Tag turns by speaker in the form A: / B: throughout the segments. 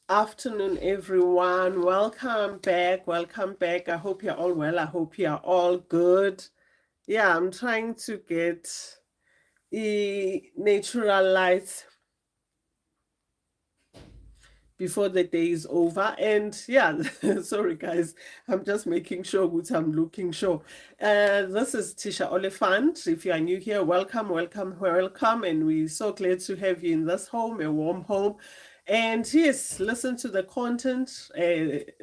A: Afternoon, everyone. Welcome back. Welcome back. I hope you're all well. I hope you're all good. Yeah, I'm trying to get the natural light before the day is over. And yeah, sorry guys, I'm just making sure what I'm looking sure. This is Tisha Oliphant. If you are new here, welcome, welcome, welcome. And we're so glad to have you in this home, a warm home. And yes, listen to the content,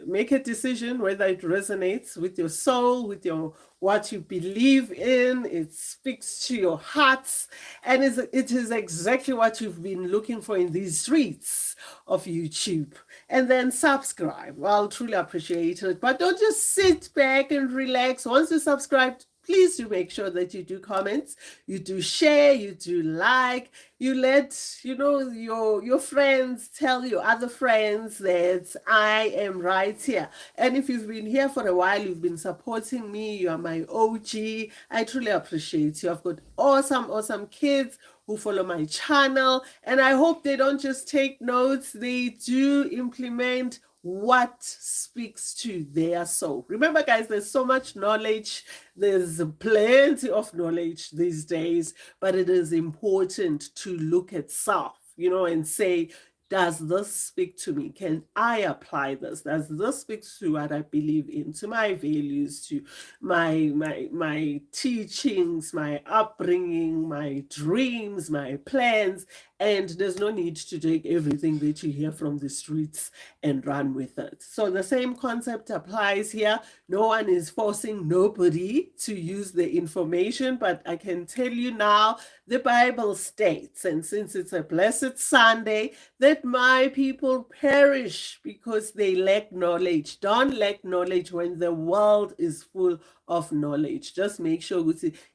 A: make a decision whether it resonates with your soul, with your what you believe in. It speaks to your hearts, and it is exactly what you've been looking for in these streets of YouTube. And then subscribe. I'll truly appreciate it. But don't just sit back and relax. Once you subscribe, please do make sure that you do comments, you do share, you do like, you let your friends tell your other friends that I am right here. And if you've been here for a while, you've been supporting me, you are my OG, I truly appreciate you. I've got awesome kids who follow my channel, and I hope they don't just take notes, they do implement what speaks to their soul. Remember guys, there's so much knowledge, there's plenty of knowledge these days, but it is important to look at self, and say, does this speak to me? Can I apply this? Does this speak to what I believe in, to my values, to my teachings, my upbringing, my dreams, my plans? And there's no need to take everything that you hear from the streets and run with it. So the same concept applies here. No one is forcing nobody to use the information, but I can tell you now, the Bible states, and since it's a blessed Sunday, that my people perish because they lack knowledge. Don't lack knowledge when the world is full of knowledge. Just make sure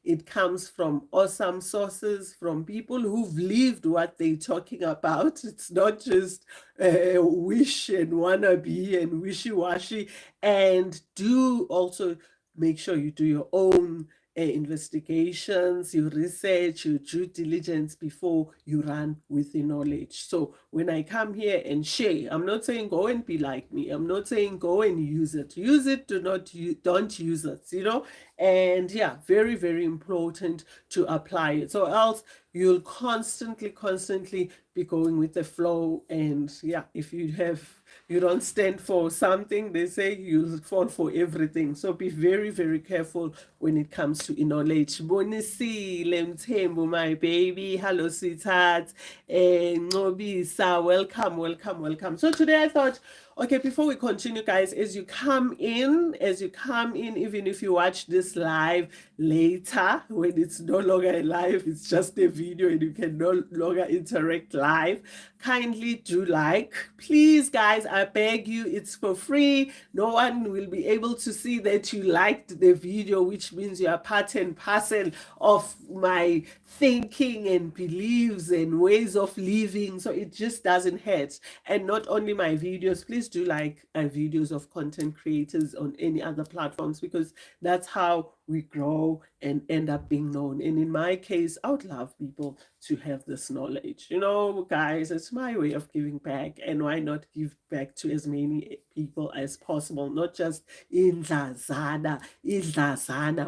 A: it comes from awesome sources, from people who've lived what they're talking about. It's not just wish and wannabe and wishy-washy. And do also make sure you do your own investigations, your research, your due diligence before you run with the knowledge. So when I come here and share, I'm not saying go and be like me. I'm not saying go and use it. Use it, don't use it, And yeah, very, very important to apply it. So else you'll constantly be going with the flow. And yeah, if you don't stand for something, they say you'll fall for everything. So be very, very careful when it comes to knowledge. Bonisile Mthembu, my baby. Hello, sweetheart. Nobisa, welcome. So today I thought, okay, before we continue, guys, as you come in, even if you watch this live later, when it's no longer a live, it's just a video and you can no longer interact live, kindly do like. Please, guys, I beg you, it's for free. No one will be able to see that you liked the video, which means you are part and parcel of my thinking and beliefs and ways of living. So it just doesn't hurt. And not only my videos, please do like videos of content creators on any other platforms, because that's how we grow and end up being known. And in my case, I would love people to have this knowledge. Guys, it's my way of giving back, and why not give back to as many people as possible, not just in Zazana.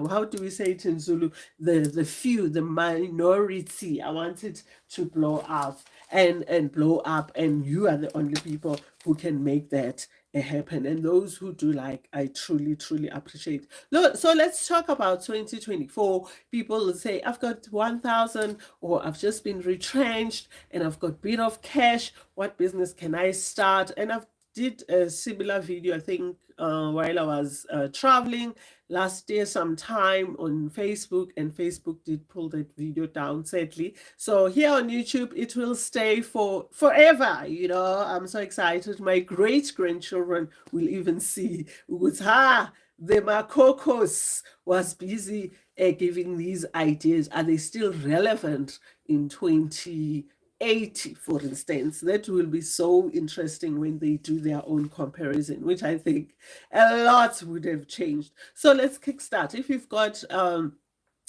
A: How do we say it in Zulu? The few, the minority. I want it to blow up and blow up, and you are the only people who can make that happen. And those who do like, I truly appreciate. Look, so let's talk about 2024. People will say, I've got 1,000, or I've just been retrenched and I've got a bit of cash. What business can I start? And I've did a similar video, I think, while I was traveling last year sometime on Facebook, and Facebook did pull that video down, sadly. So here on YouTube, it will stay for forever. I'm so excited. My great-grandchildren will even see, the Makokos was busy giving these ideas. Are they still relevant in 2080, for instance? That will be so interesting when they do their own comparison, which I think a lot would have changed. So let's kickstart. If you've got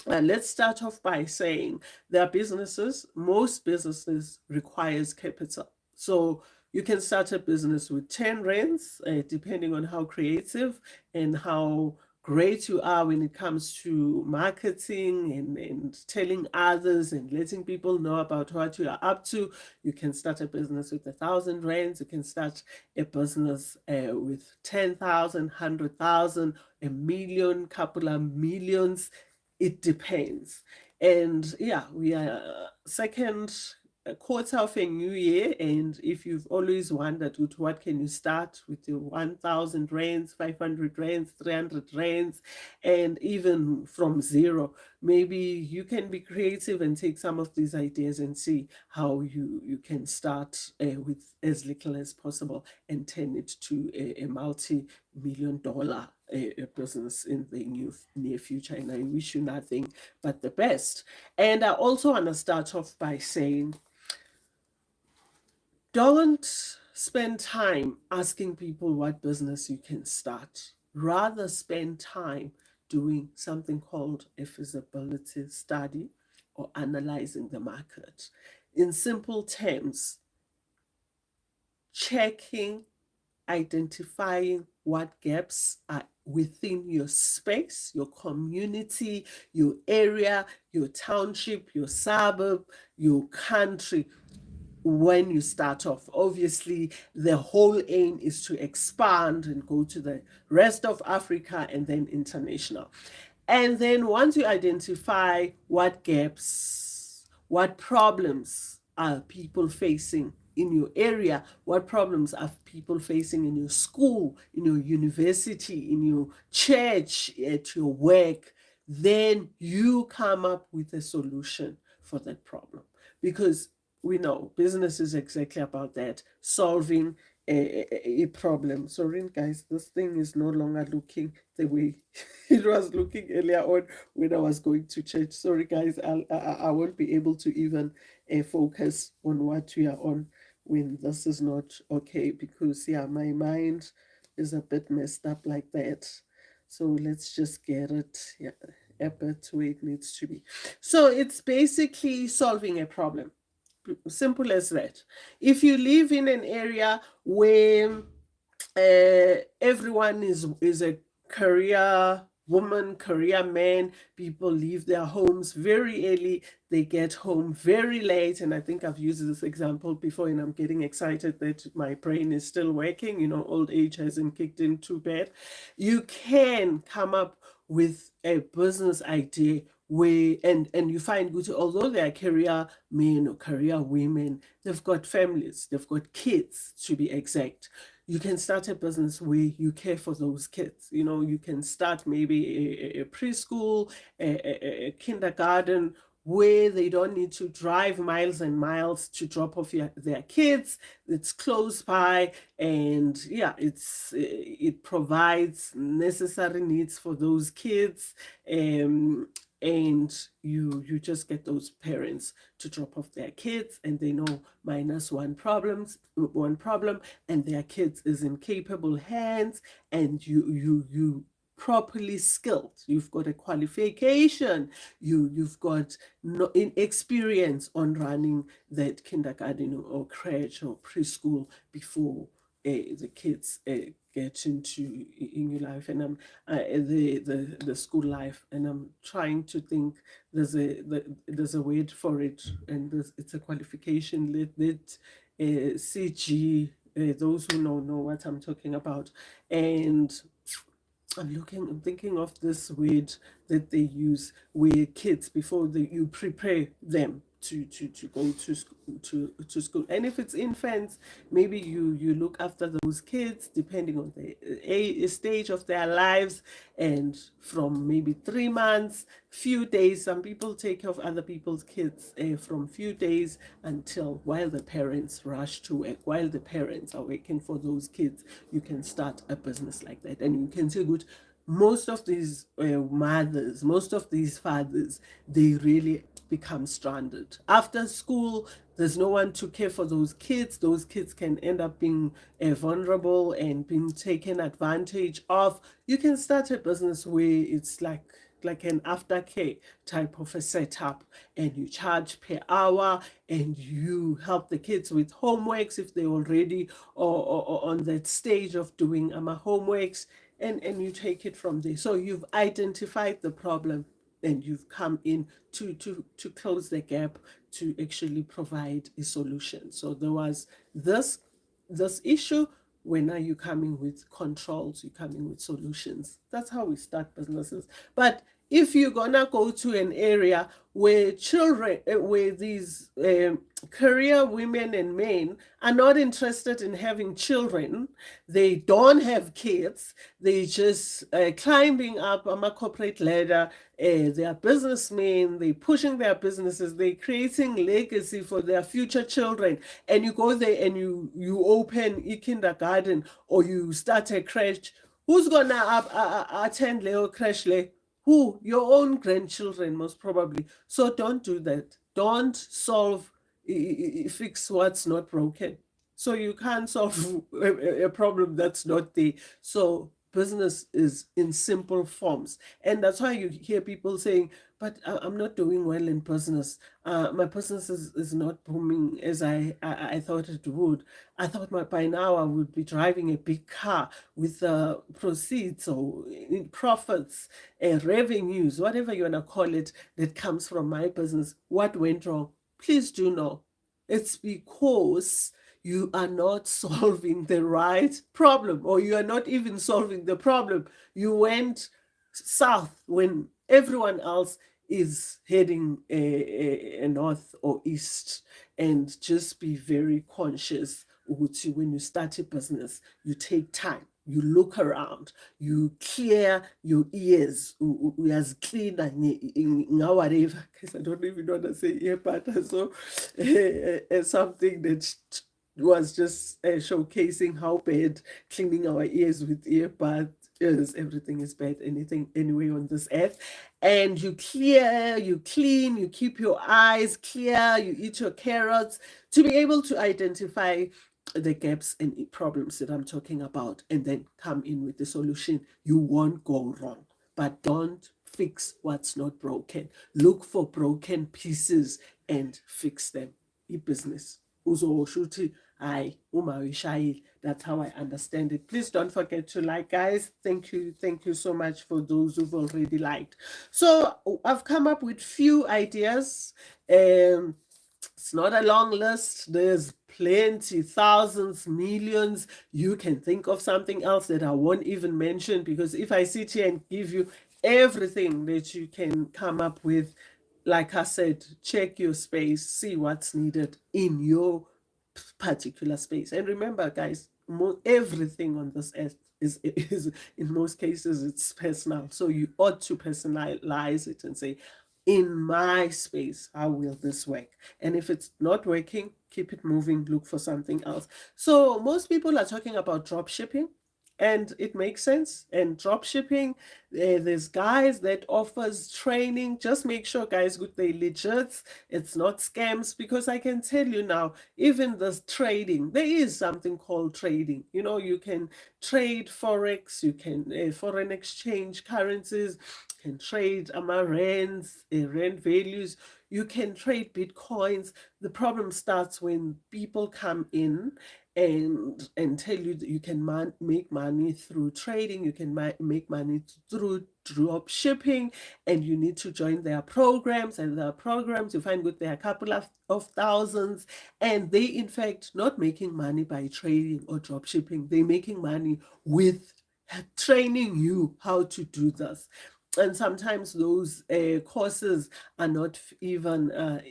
A: let's start off by saying there are businesses, most businesses requires capital. So You can start a business with 10 rands, depending on how creative and how great you are when it comes to marketing and telling others and letting people know about what you are up to. You can start a business with 1,000 rands. You can start a business with 10,000, 100,000, a million, couple of millions. It depends. And yeah, we are second quarter of a new year, and if you've always wondered with what can you start with your 1,000 rands, 500 rands, 300 rands, and even from zero, maybe you can be creative and take some of these ideas and see how you can start with as little as possible and turn it to a multi-million dollar business in the near future. And I wish you nothing but the best. And I also want to start off by saying, don't spend time asking people what business you can start. Rather spend time doing something called a feasibility study or analyzing the market. In simple terms, checking, identifying what gaps are within your space, your community, your area, your township, your suburb, your country. When you start off, obviously the whole aim is to expand and go to the rest of Africa and then international. And then once you identify what gaps, what problems are people facing in your area, what problems are people facing in your school, in your university, in your church, at your work, then you come up with a solution for that problem. Because we know business is exactly about that, solving a problem. Sorry, guys, this thing is no longer looking the way it was looking earlier on when I was going to church. Sorry, guys, I won't be able to even focus on what we are on when this is not okay, because yeah, my mind is a bit messed up like that. So let's just get it, yeah, a bit where it needs to be. So it's basically solving a problem. Simple as that. If you live in an area where everyone is a career woman, career man, people leave their homes very early, they get home very late. And I think I've used this example before, and I'm getting excited that my brain is still working. You know, old age hasn't kicked in too bad. You can come up with a business idea where and you find good, although they are career men or career women, they've got families, they've got kids, to be exact. You can start a business where you care for those kids. You know, you can start maybe a preschool, a kindergarten, where they don't need to drive miles and miles to drop off their kids. It's close by, and yeah, it provides necessary needs for those kids. And you just get those parents to drop off their kids, and they know minus one problem, and their kids is in capable hands, and you properly skilled. You've got a qualification. You've got no experience on running that kindergarten or crèche or preschool before the kids get into in your life, and I'm the school life, and I'm trying to think. There's a word for it, and it's a qualification. Let CG. Those who know what I'm talking about, and I'm thinking of this word that they use where kids, before you prepare them to go to school. And if it's infants, maybe you look after those kids depending on the stage of their lives, and from maybe 3 months, few days. Some people take care of other people's kids from few days until while the parents rush to work, while the parents are working for those kids. You can start a business like that, and you can say, good, most of these mothers, most of these fathers, they really become stranded after school. There's no one to care for those kids. Those kids can end up being vulnerable and being taken advantage of. You can start a business where it's like like an aftercare type of a setup, and you charge per hour, and you help the kids with homeworks if they're already or on that stage of doing homeworks, and you take it from there. So you've identified the problem, and you've come in to close the gap, to actually provide a solution. So there was this issue. When are you coming with controls? You're coming with solutions. That's how we start businesses. But if you're gonna go to an area where children, where these career women and men are not interested in having children, they don't have kids, they just climbing up on a corporate ladder, they are businessmen, they're pushing their businesses, they're creating legacy for their future children, and you go there and you open a kindergarten or you start a crèche. Who's gonna attend Leo crèche le? Who? Your own grandchildren, most probably. So don't do that. Don't fix what's not broken. So you can't solve a problem that's not there. So business is in simple forms. And that's why you hear people saying, but I'm not doing well in business. My business is not booming as I thought it would. I thought by now I would be driving a big car with proceeds or profits, revenues, whatever you want to call it, that comes from my business. What went wrong? Please do know. It's because you are not solving the right problem, or you are not even solving the problem. You went south when everyone else is heading north or east. And just be very conscious when you start a business, you take time, you look around, you clear your ears, as clean in whatever, because I don't even want to say ear pattern. So something that was just showcasing how bad cleaning our ears with earbuds is. Everything is bad, anything anyway on this earth. And you clear, you clean, you keep your eyes clear, you eat your carrots, to be able to identify the gaps and problems that I'm talking about, and then come in with the solution. You won't go wrong. But don't fix what's not broken. Look for broken pieces and fix them. E-business. Uzoshuthi hayi uma uyishayile. That's how I understand it. Please don't forget to like, guys. Thank you so much for those who've already liked. So I've come up with few ideas. It's not a long list. There's plenty, thousands, millions. You can think of something else that I won't even mention, because if I sit here and give you everything that you can come up with, like I said, check your space, see what's needed in your particular space. And remember, guys, everything on this earth is in most cases it's personal. So you ought to personalize it and say, in my space, how will this work? And if it's not working, keep it moving, look for something else. So most people are talking about drop shipping, and it makes sense. And drop shipping, there's guys that offers training. Just make sure, guys, good, they legit, it's not scams, because I can tell you now, even this trading, there is something called trading. You can trade forex, you can foreign exchange currencies, can trade rands, rand values, you can trade bitcoins. The problem starts when people come in and tell you that you can make money through trading, you can make money through drop shipping, and you need to join their programs. And their programs, you find good, there are a couple of thousands, and they in fact not making money by trading or drop shipping. They're making money with training you how to do this. And sometimes those courses are not even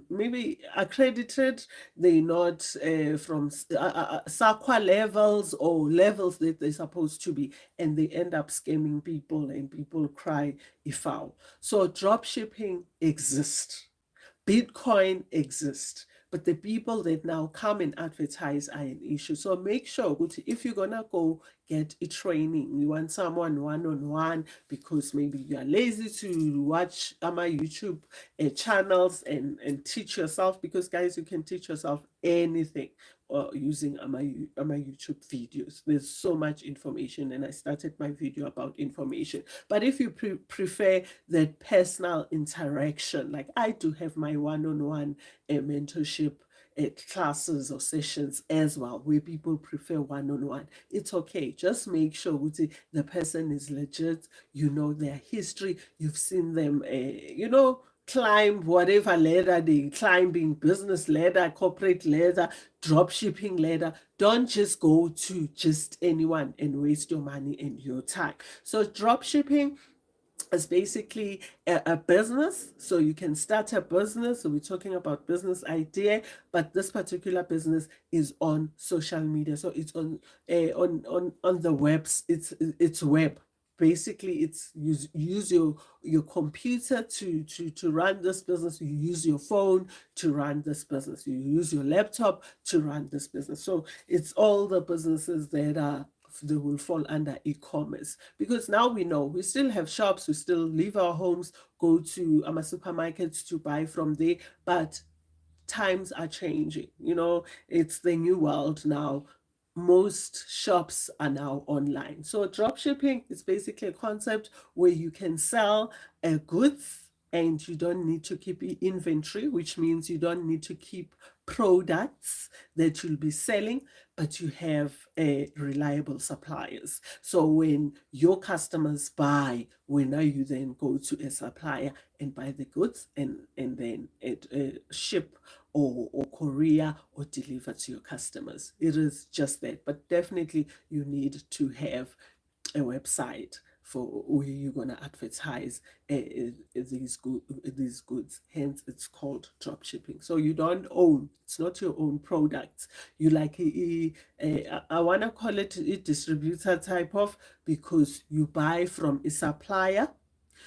A: maybe accredited. They're not from SAQA levels or levels that they're supposed to be, and they end up scamming people, and people cry foul. So drop shipping exists, Bitcoin exists, but the people that now come and advertise are an issue. So make sure, if you're gonna go get a training, you want someone one-on-one, because maybe you are lazy to watch my YouTube channels and teach yourself, because guys, you can teach yourself anything. using my YouTube videos. There's so much information, and I started my video about information. But if you prefer that personal interaction, like I do have my one-on-one mentorship classes or sessions as well, where people prefer one-on-one, it's okay. Just make sure the person is legit, you know their history, you've seen them climb whatever ladder they climbing, business ladder, corporate ladder, drop shipping ladder. Don't just go to just anyone and waste your money and your time. So drop shipping is basically a business. So you can start a business. So we're talking about business idea, but this particular business is on social media. So it's on the webs. It's web. Basically, it's use your computer to run this business. You use your phone to run this business. You use your laptop to run this business. So it's all the businesses that are they will fall under e-commerce, because now we know we still have shops, we still leave our homes, go to supermarkets to buy from there, but times are changing. It's the new world now. Most shops are now online. So drop shipping is basically a concept where you can sell goods and you don't need to keep inventory, which means you don't need to keep products that you'll be selling, but you have reliable suppliers. So when your customers buy, when now you then go to a supplier and buy the goods and then ship or courier or deliver to your customers. It is just that, but definitely you need to have a website for where you're going to advertise these goods. Hence it's called drop shipping. So you don't own, it's not your own products. You like I want to call it a distributor type of, because you buy from a supplier.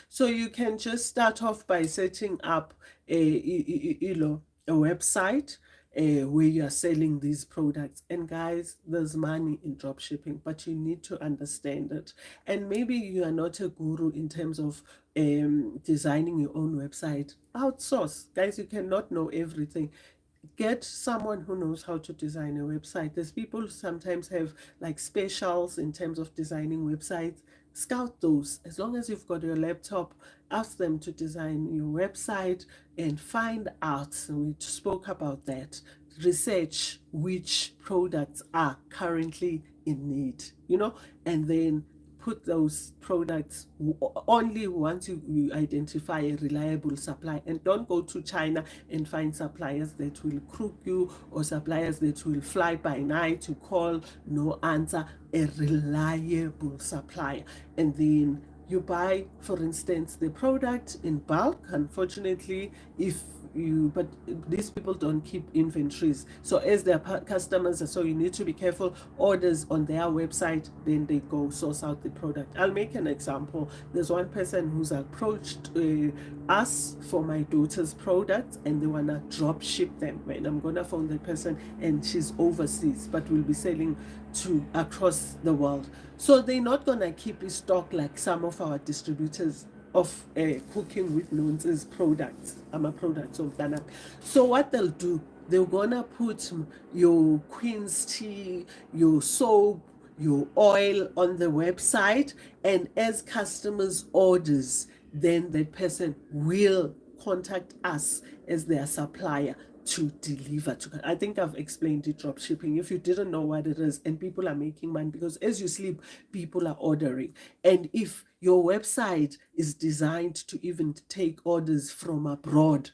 A: So you can just start off by setting up a website where you are selling these products. And guys, there's money in drop shipping, but you need to understand it. And maybe you are not a guru in terms of designing your own website. Outsource. Guys, you cannot know everything. Get someone who knows how to design a website. There's people who sometimes have like specials in terms of designing websites. Scout those. As long as you've got your laptop, ask them to design your website and find out. We spoke about that. Research which products are currently in need, and then put those products only once you identify a reliable supply. And don't go to China and find suppliers that will crook you, or suppliers that will fly by night to call, no answer. A reliable supplier. And then you buy, for instance, the product in bulk. Unfortunately, but these people don't keep inventories. So as their customers, so you need to be careful. Orders on their website, then they go source out the product. I'll make an example. There's one person who's approached us for my daughter's products, and they wanna drop ship them. And I'm gonna phone the person, and she's overseas, but will be selling to across the world. So they're not gonna keep in stock like some of our distributors of Cooking with Nonce's products, products of Dana. So what they'll do, they're gonna put your Queen's tea, your soap, your oil on the website, and as customers orders, then that person will contact us as their supplier to deliver to. I think I've explained it, drop shipping. If you didn't know what it is, and people are making money, because as you sleep, people are ordering. And if your website is designed to even take orders from abroad,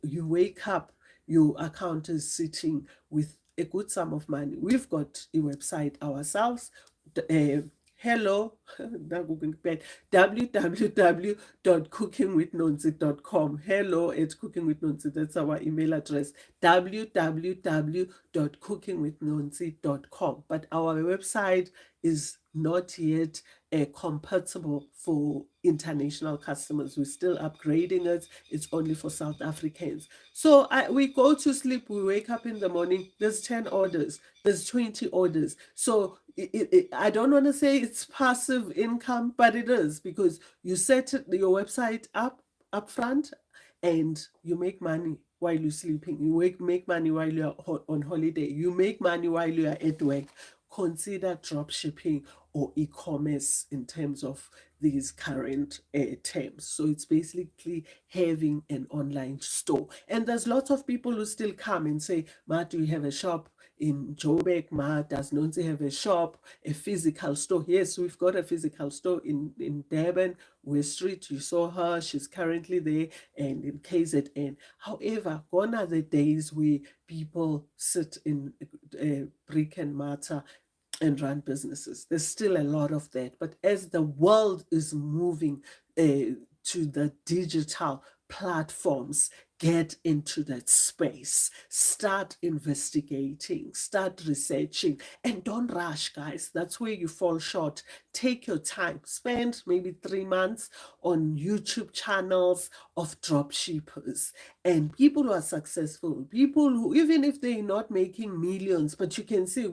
A: you wake up, your account is sitting with a good sum of money. We've got a website ourselves. Hello, www.cookingwithnonsi.com. hello at cookingwithnonsi, that's our email address. www.cookingwithnonsi.com. But our website is not yet compatible for international customers. We're still upgrading it. It's only for South Africans. So we go to sleep, we wake up in the morning, there's 10 orders, there's 20 orders. So I don't want to say it's passive income, but it is, because you set your website up front and you make money while you're sleeping. You make money while you're on holiday. You make money while you are at work. Consider drop shipping or e-commerce in terms of these current terms. So it's basically having an online store. And there's lots of people who still come and say, Ma, do you have a shop in Joburg? Ma, does Nonsi have a shop, a physical store? Yes, we've got a physical store in Durban, West Street. You saw her, she's currently there, and in KZN. However, gone are the days where people sit in brick and mortar and run businesses. There's still a lot of that. But as the world is moving to the digital platforms, get into that space, start investigating, start researching, and don't rush, guys. That's where you fall short. Take your time, spend maybe 3 months on YouTube channels of dropshippers and people who are successful, people who, even if they're not making millions, but you can see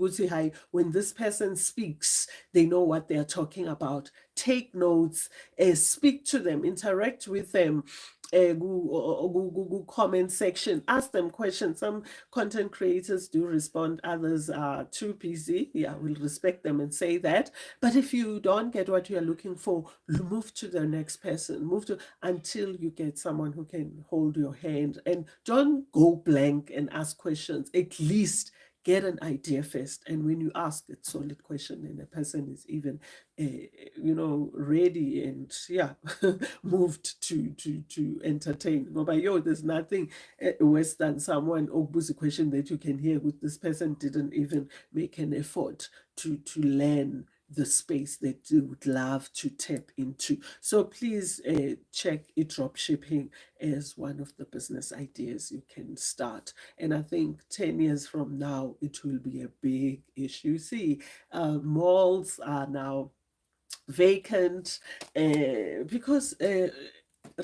A: when this person speaks, they know what they're talking about. Take notes, speak to them, interact with them, Google comment section, ask them questions. Some content creators do respond, others are too busy. Yeah, we'll respect them and say that. But if you don't get what you're looking for, move to the next person, move to until you get someone who can hold your hand, and don't go blank and ask questions. At least get an idea first, and when you ask a solid question and the person is even ready and moved to entertain. There's nothing worse than someone obuza a question that you can hear with this person didn't even make an effort to learn the space that you would love to tap into. So please check dropshipping as one of the business ideas you can start. And I think 10 years from now, it will be a big issue. See, malls are now vacant because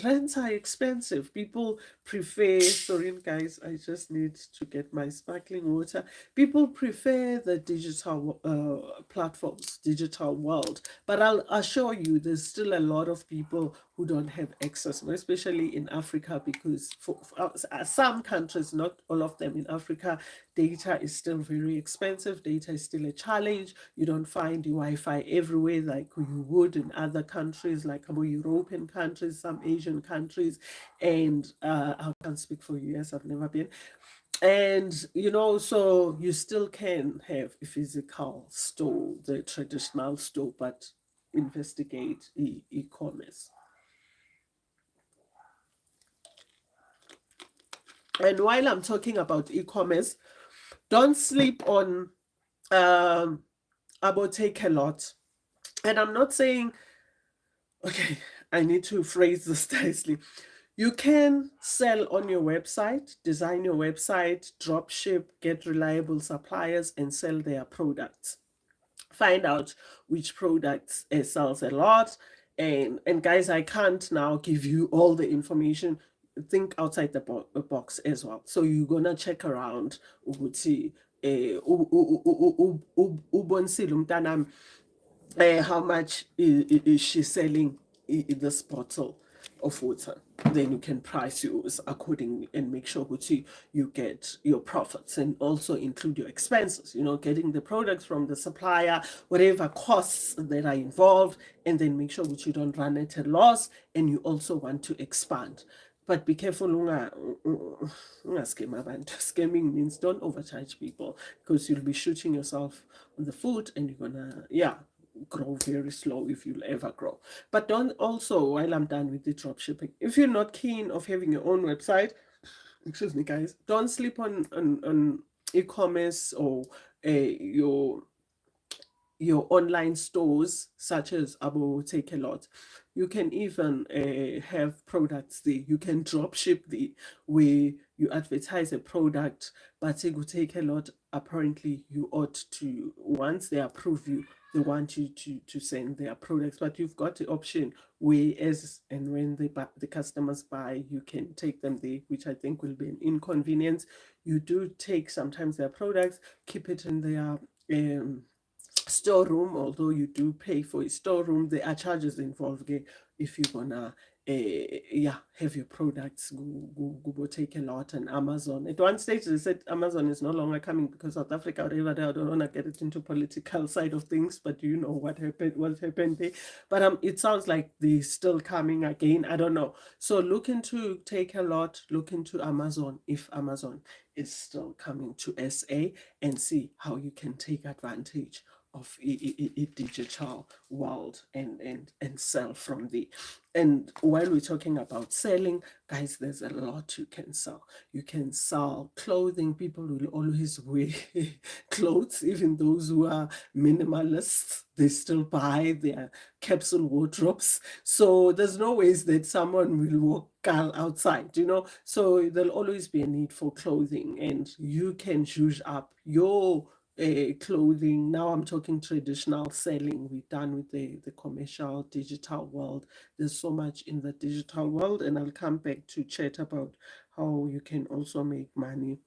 A: rents are expensive. People prefer, sorry guys, I just need to get my sparkling water. People prefer the digital platforms, digital world. But I'll assure you, there's still a lot of people who don't have access, especially in Africa, because for some countries, not all of them in Africa, data is still very expensive. Data is still a challenge. You don't find the Wi-Fi everywhere like you would in other countries, like European countries, some Asian countries. And I can't speak for US, I've never been. And so you still can have a physical store, the traditional store, but investigate e-commerce. And while I'm talking about e-commerce, don't sleep on about Take a Lot. And I'm not saying, okay, I need to phrase this nicely. You can sell on your website, design your website, drop ship, get reliable suppliers, and sell their products. Find out which products sells a lot. And guys, I can't now give you all the information. Think outside the box as well. So you're gonna check around ukuthi how much is she selling this bottle of water. Then you can price yours accordingly and make sure you get your profits, and also include your expenses, getting the products from the supplier, whatever costs that are involved, and then make sure that you don't run at a loss, and you also want to expand. But be careful, scamming means don't overcharge people, because you'll be shooting yourself on the foot, and you're gonna grow very slow if you'll ever grow. But don't also, while I'm done with the drop shipping, if you're not keen of having your own website, excuse me guys, don't sleep on e-commerce or your online stores such as Abo Take a Lot. You can even have products there. You can drop ship there, where you advertise a product, but it will take a lot. Apparently, you ought to, once they approve you, they want you to send their products, but you've got the option where as and when the customers buy, you can take them there, which I think will be an inconvenience. You do take sometimes their products, keep it in their storeroom. Although you do pay for a storeroom, there are charges involved if you're gonna yeah, have your products go take a lot on Amazon. At one stage, they said Amazon is no longer coming because South Africa, whatever. I don't want to get it into political side of things, but you know what happened. What happened there? But it sounds like they're still coming again. I don't know. So look into Take a Lot. Look into Amazon if Amazon is still coming to SA, and see how you can take advantage of a digital world and sell from the. And while we're talking about selling, guys, there's a lot you can sell. You can sell clothing. People will always wear clothes, even those who are minimalists. They still buy their capsule wardrobes. So there's no ways that someone will walk outside, you know. So there'll always be a need for clothing, and you can choose up your clothing. Now I'm talking traditional selling. We're done with the commercial digital world. There's so much in the digital world, and I'll come back to chat about how you can also make money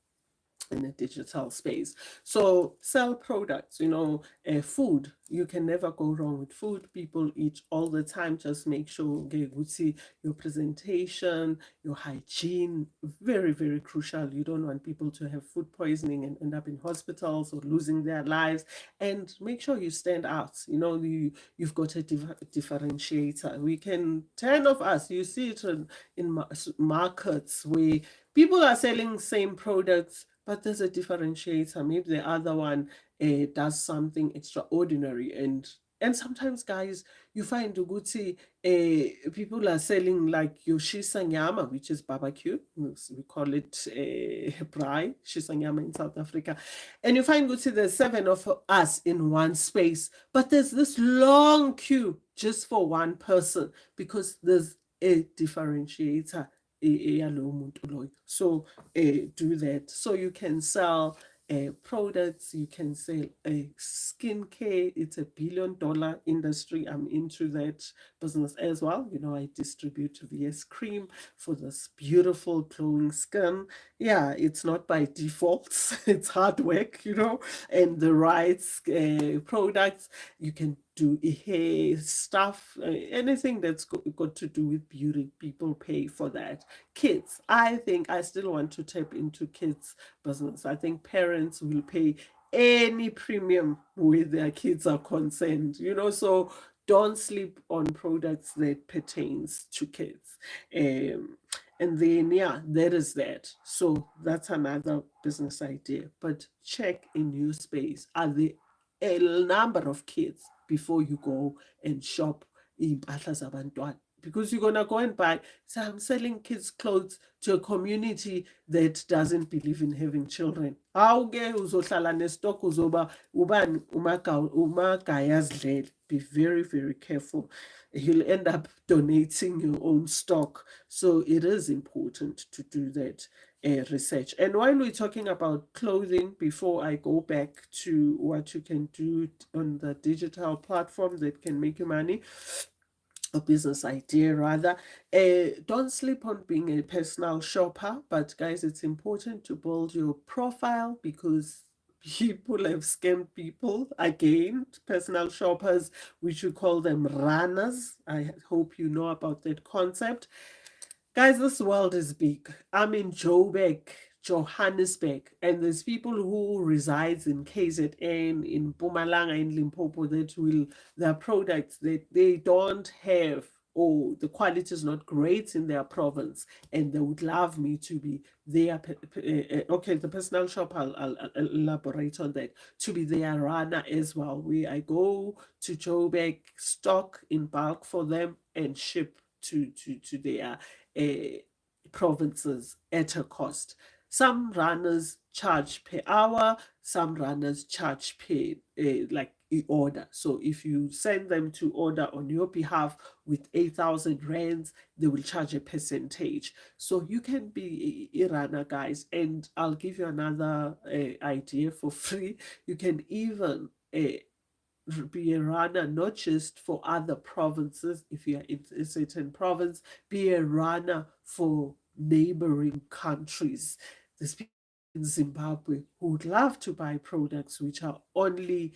A: in a digital space. So sell products, you know, food. You can never go wrong with food. People eat all the time. Just make sure see your presentation, your hygiene, very, very crucial. You don't want people to have food poisoning and end up in hospitals or losing their lives. And make sure you stand out. You know, you've got a differentiator. We can, 10 of us, you see it in markets where people are selling same products, but there's a differentiator. Maybe the other one does something extraordinary. And sometimes, guys, you find Uguti, people are selling like your shisanyama, which is barbecue. We call it braai, shisanyama in South Africa. And you find Uguti, there's 7 of us in one space, but there's this long queue just for one person because there's a differentiator. So do that. So you can sell products, you can sell skincare. It's $1 billion industry. I'm into that business as well. You know, I distribute VS cream for this beautiful glowing skin. Yeah, it's not by default. It's hard work, you know, and the right products. You can do hair stuff, anything that's got to do with beauty. People pay for that. Kids, I think I still want to tap into kids business. I think parents will pay any premium where their kids are concerned, you know. So don't sleep on products that pertains to kids. And then, yeah, that is that. So that's another business idea. But check in your space. Are there a number of kids before you go and shop iy'mpahla zabantwana? Because you're gonna go and buy. So I'm selling kids clothes to a community that doesn't believe in having children. Awuke uzohlala nestock uzoba ubani umagaya azidlele. Be very, very careful. You'll end up donating your own stock. So it is important to do that research. And while we're talking about clothing, before I go back to what you can do on the digital platform that can make you money, a business idea rather, don't sleep on being a personal shopper. But guys, it's important to build your profile because people have scammed people. Again, personal shoppers, we should call them runners. I hope you know about that concept. Guys, this world is big. I'm in Joburg, Johannesburg, and there's people who resides in KZN, in Mpumalanga, in Limpopo, that will, their products that they don't have, or the quality is not great in their province, and they would love me to be their, okay, the personal shop, I'll elaborate on that, to be their runner as well, where I go to Joburg, stock in bulk for them, and ship to their provinces at a cost. Some runners charge per hour, some runners charge per like order. So if you send them to order on your behalf with 8,000 rands, they will charge a percentage. So you can be a runner, guys. And I'll give you another idea for free. You can even be a runner not just for other provinces. If you're in a certain province, be a runner for neighboring countries. There's people in Zimbabwe who would love to buy products which are only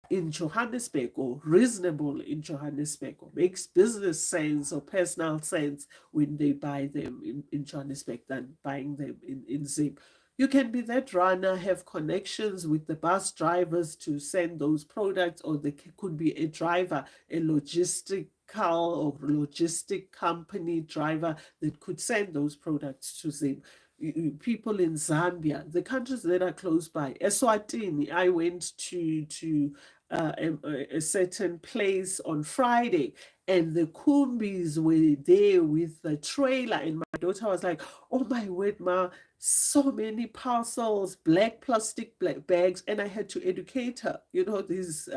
A: in Johannesburg or reasonable in Johannesburg or makes business sense or personal sense when they buy them in Johannesburg than buying them in Zim. You can be that runner, have connections with the bus drivers to send those products, or there could be a driver, a logistical or logistic company driver that could send those products to Zim. People in Zambia, the countries that are close by. Eswatini, I went to a certain place on Friday, and the Kumbis were there with the trailer, and my daughter was like, "Oh my word, ma, so many parcels, black plastic black bags," and I had to educate her. These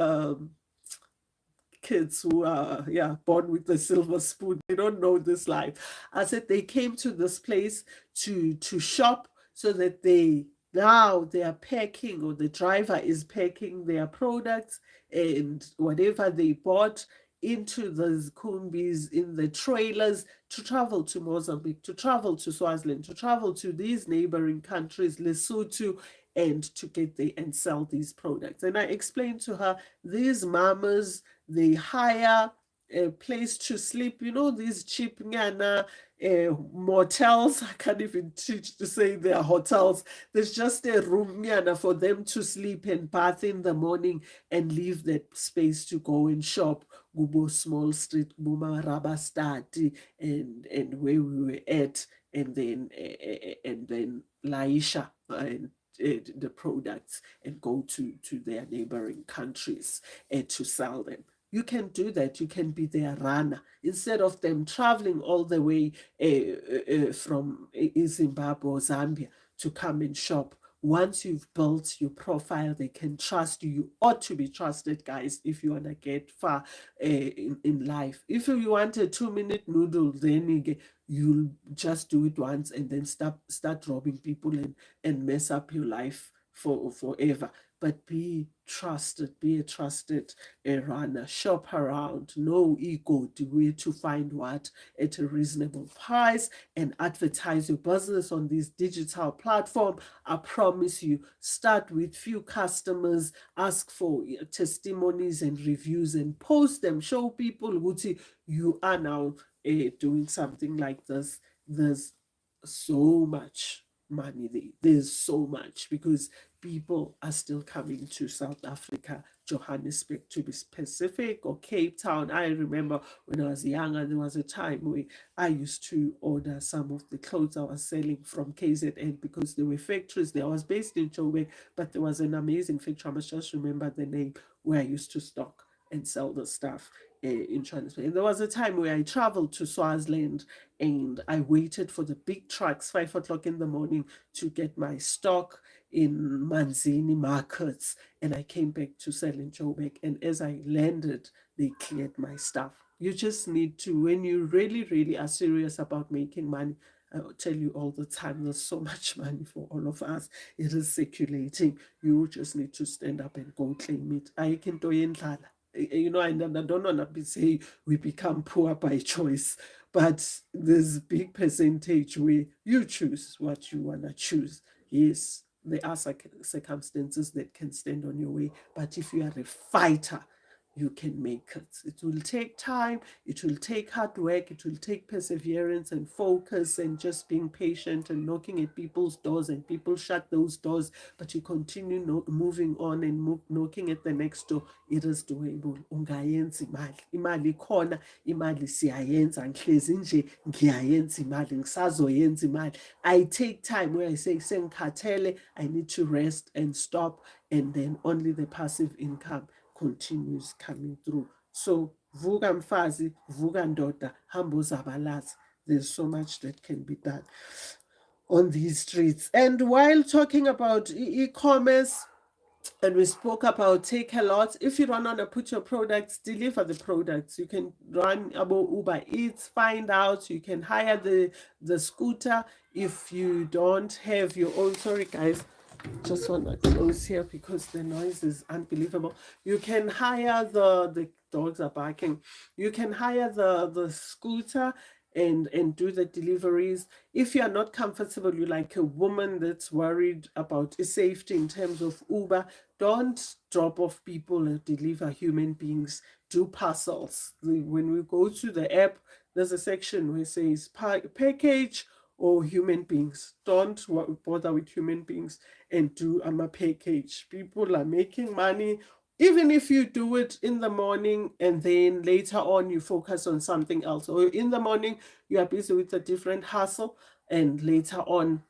A: kids who are born with the silver spoon, they don't know this life. I said they came to this place to shop, so that they are packing, or the driver is packing their products and whatever they bought into the kumbis, in the trailers, to travel to Mozambique, to travel to Swaziland, to travel to these neighboring countries, Lesotho, and to get there and sell these products. And I explained to her, these mamas, they hire a place to sleep, these cheap nyana motels. I can't even teach to say they are hotels. There's just a room nyana for them to sleep and bath in the morning and leave that space to go and shop. Gubo Small Street, Buma Rabastati, and where we were at, and then Laisha, and the products, and go to their neighboring countries and to sell them. You can do that. You can be their runner instead of them traveling all the way from Zimbabwe or Zambia to come and shop. Once you've built your profile, they can trust you. You ought to be trusted, guys, if you want to get far in life. If you want a 2-minute noodle, then you'll just do it once and then start robbing people and mess up your life forever. But be trusted, be a trusted runner. Shop around, no ego, do where to find what at a reasonable price, and advertise your business on this digital platform. I promise you, start with few customers, ask for testimonies and reviews, and post them. Show people Guti, you are now doing something like this. There's so much money there. There's so much, because people are still coming to South Africa, Johannesburg to be specific, or Cape Town. I remember when I was younger, there was a time where I used to order some of the clothes I was selling from KZN, because there were factories there. I was based in Joburg, but there was an amazing factory, I must just remember the name, where I used to stock and sell the stuff in Johannesburg. And there was a time where I traveled to Swaziland, and I waited for the big trucks 5 o'clock in the morning to get my stock in Manzini markets, and I came back to sell in Joburg. And as I landed, they cleared my stuff. You just need to, when you really, really are serious about making money, I will tell you all the time, there's so much money for all of us. It is circulating. You just need to stand up and go claim it. I can do it. And I don't want to be saying we become poor by choice, but there's a big percentage where you choose what you want to choose. Yes, there are circumstances that can stand on your way, but if you are a fighter, you can make it. It will take time, it will take hard work, it will take perseverance and focus, and just being patient and knocking at people's doors, and people shut those doors, but you continue moving on and knocking at the next door. It is doable. Ungayenza imali. Imali ikhona, imali siyayenza, ngihlezi nje ngiyayenza imali, ngisazoyenza imali. I take time where I say sengikhathele, I need to rest and stop, and then only the passive income continues coming through. So vuka mfazi, vuka ndoda, hamba uzabalaza. There's so much that can be done on these streets. And while talking about e-commerce, and we spoke about take a lot. If you don't want to put your products, deliver the products. You can run about Uber Eats, find out. You can hire the scooter if you don't have your own. Sorry, guys. Just want to close here because the noise is unbelievable. You can hire the dogs are barking. You can hire the scooter and do the deliveries. If you are not comfortable, you're like a woman that's worried about safety in terms of Uber, don't drop off people and deliver human beings. Do parcels. When we go to the app, there's a section where it says package or human beings. Don't bother with human beings and do a package. People are making money. Even if you do it in the morning and then later on you focus on something else, or in the morning you are busy with a different hustle and later on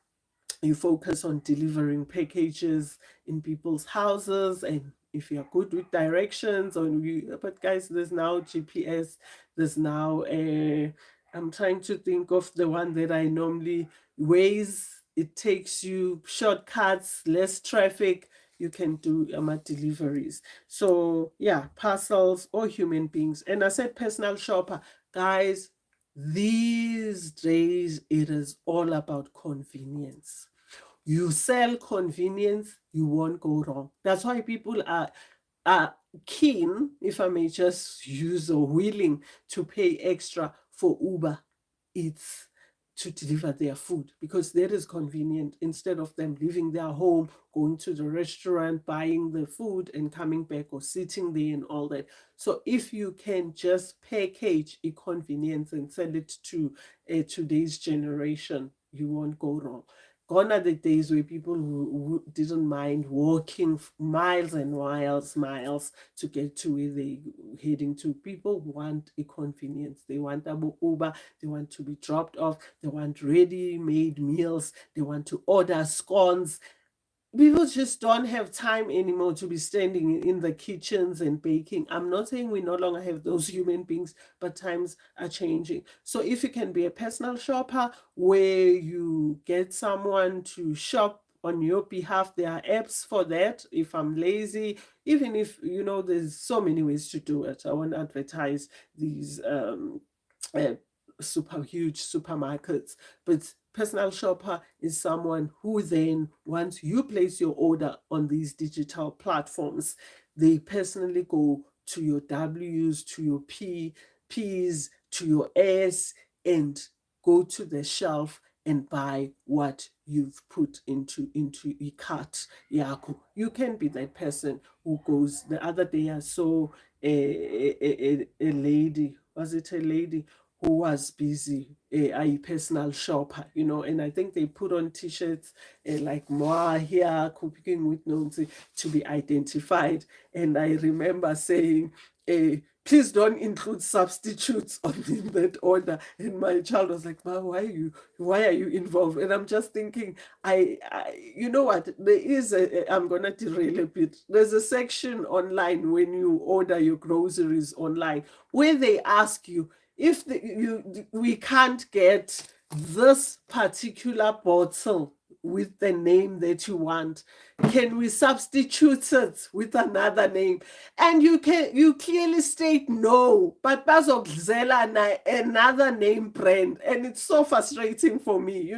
A: you focus on delivering packages in people's houses. And if you're good with directions, or but guys, there's now GPS, there's now I'm trying to think of the one that I normally Waze. It takes you shortcuts, less traffic. You can do deliveries. So yeah, parcels or human beings. And I said personal shopper, guys. These days, it is all about convenience. You sell convenience, you won't go wrong. That's why people are keen, if I may just use, or willing to pay extra for Uber. It's to deliver their food because that is convenient instead of them leaving their home, going to the restaurant, buying the food and coming back, or sitting there and all that. So if you can just package a convenience and sell it to today's generation, you won't go wrong. Gone are the days where people who didn't mind walking miles and miles to get to where they heading to. People want a convenience. They want a Uber. They want to be dropped off. They want ready-made meals. They want to order scones. People just don't have time anymore to be standing in the kitchens and baking. I'm not saying we no longer have those human beings, but times are changing. So if you can be a personal shopper where you get someone to shop on your behalf, there are apps for that. If I'm lazy, even if there's so many ways to do it. I won't advertise these uh, super huge supermarkets, but personal shopper is someone who then, once you place your order on these digital platforms, they personally go to your W's, to your P's, to your S, and go to the shelf and buy what you've put into a cart. Yako. You can be that person who goes. The other day I saw a lady. Was it a lady who was busy, a personal shopper, and I think they put on t-shirts like "Moa here, cooking with Nonsi" to be identified. And I remember saying, please don't include substitutes in that order. And my child was like, "Ma, why are you involved?" And I'm just thinking, you know what? There is I'm gonna derail a bit. There's a section online when you order your groceries online where they ask you, if we can't get this particular bottle with the name that you want, can we substitute it with another name? And you clearly state no, but bazokudlala another name brand. And it's so frustrating for me,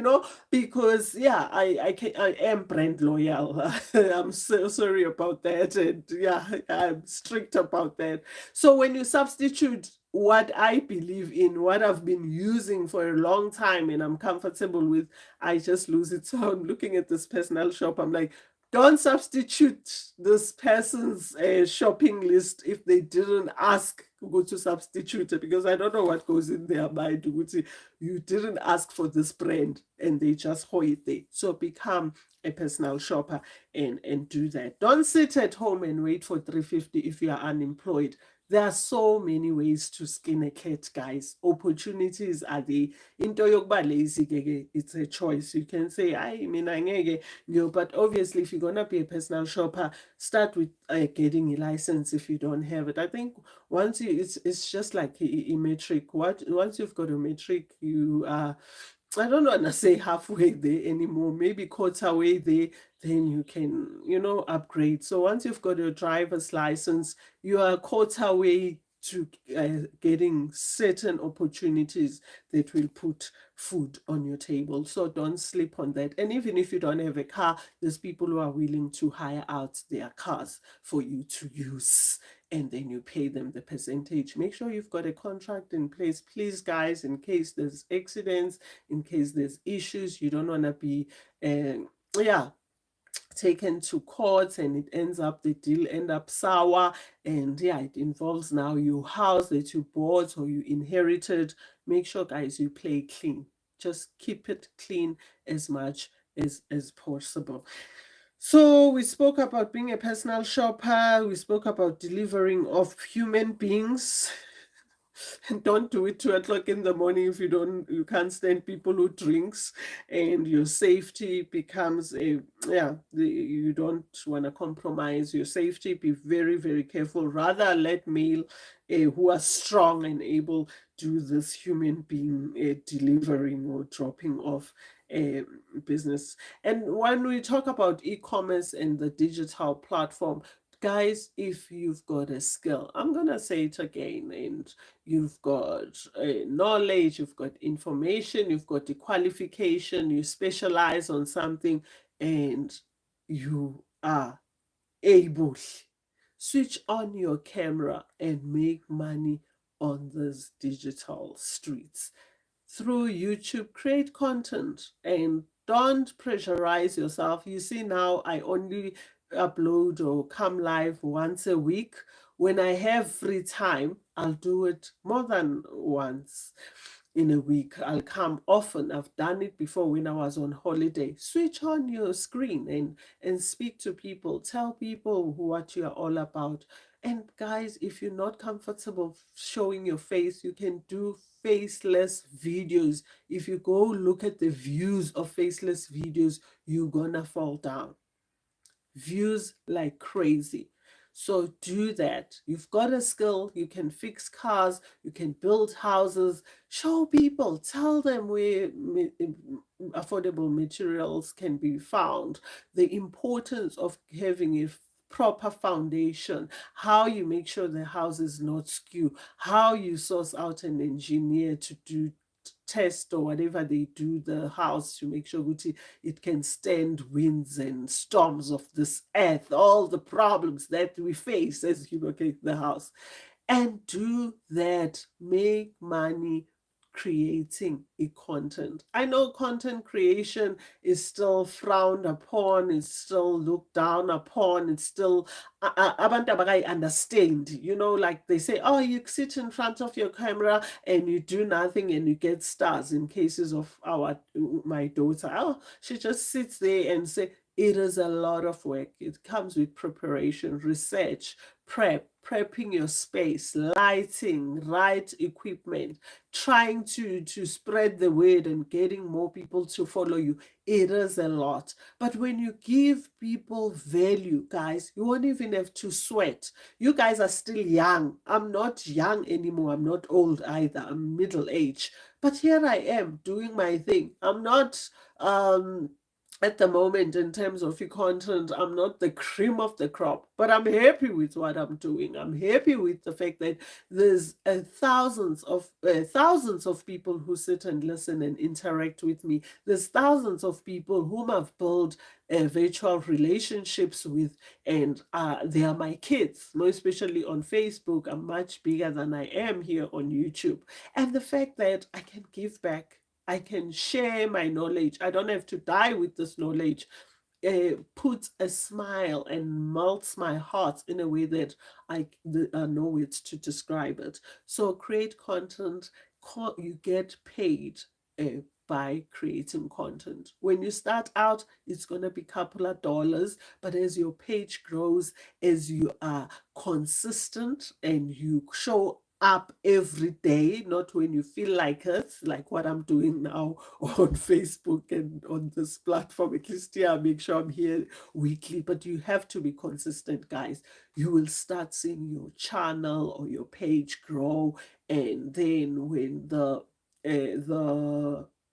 A: because yeah, I am brand loyal. I'm so sorry about that. And yeah, I'm strict about that. So when you substitute what I believe in, what I've been using for a long time and I'm comfortable with, I just lose it. So I'm looking at this personal shop. I'm like, don't substitute this person's shopping list if they didn't ask go to substitute it, because I don't know what goes in their mind. You didn't ask for this brand and they just hold it there. So become a personal shopper and do that. Don't sit at home and wait for 350 if you are unemployed. There are so many ways to skin a cat, guys. Opportunities are there. Into yokuba lazy, it's a choice. You can say, I mean, but obviously, if you're gonna be a personal shopper, start with getting a license if you don't have it. I think once it's just like a metric. Once you've got a metric, you are, I don't want to say halfway there anymore, maybe quarter way there, then you can, upgrade. So once you've got your driver's license, you are quarter way to getting certain opportunities that will put food on your table. So don't sleep on that. And even if you don't have a car, there's people who are willing to hire out their cars for you to use, and then you pay them the percentage. Make sure you've got a contract in place, please, guys, in case there's accidents, in case there's issues. You don't want to be yeah, taken to court and it ends up, the deal end up sour, and yeah, it involves now your house that you bought or you inherited. Make sure, guys, you play clean. Just keep it clean as much as possible. So we spoke about being a personal shopper, we spoke about delivering of human beings. And don't do it 2 o'clock in the morning if you can't stand people who drinks, and your safety becomes a, yeah, you don't want to compromise your safety. Be very, very careful. Rather let male who are strong and able do this human being delivering or dropping off business. And when we talk about e-commerce and the digital platform, guys, if you've got a skill, I'm gonna say it again, and you've got knowledge, you've got information, you've got the qualification, you specialize on something, and you are able, switch on your camera and make money on these digital streets through YouTube. Create content and don't pressurize yourself. You see, now I only upload or come live once a week. When I have free time, I'll do it more than once in a week. I'll come often. I've done it before when I was on holiday. Switch on your screen and speak to people. Tell people what you're all about. And guys, if you're not comfortable showing your face, you can do faceless videos. If you go look at the views of faceless videos, you're gonna fall down. Views like crazy. So do that. You've got a skill, you can fix cars, you can build houses. Show people, tell them where affordable materials can be found, the importance of having a proper foundation, how you make sure the house is not skew, how you source out an engineer to do test or whatever they do the house to make sure it can stand winds and storms of this earth, all the problems that we face as you locate the house. And do that, make money creating a content. I know content creation is still frowned upon, it's still looked down upon, it's still abantu abakai understand, like they say, oh, you sit in front of your camera and you do nothing and you get stars. In cases of my daughter, oh, she just sits there and say, it is a lot of work. It comes with preparation, research, prepping your space, lighting, right equipment, trying to spread the word and getting more people to follow you. It is a lot. But when you give people value, guys, you won't even have to sweat. You guys are still young. I'm not young anymore. I'm not old either. I'm middle age. But here I am doing my thing. I'm not at the moment, in terms of your content, I'm not the cream of the crop, but I'm happy with what I'm doing. I'm happy with the fact that there's thousands of people who sit and listen and interact with me. There's thousands of people whom I've built virtual relationships with, and they are my kids. More especially on Facebook, I'm much bigger than I am here on YouTube. And the fact that I can give back, I can share my knowledge. I don't have to die with this knowledge. Puts a smile and melts my heart in a way that I know it to describe it. So create content. You get paid by creating content. When you start out, it's going to be a couple of dollars, but as your page grows, as you are consistent and you show up every day, not when you feel like it, like what I'm doing now on Facebook and on this platform. At least, yeah, make sure I'm here weekly, but you have to be consistent, guys. You will start seeing your channel or your page grow, and then when the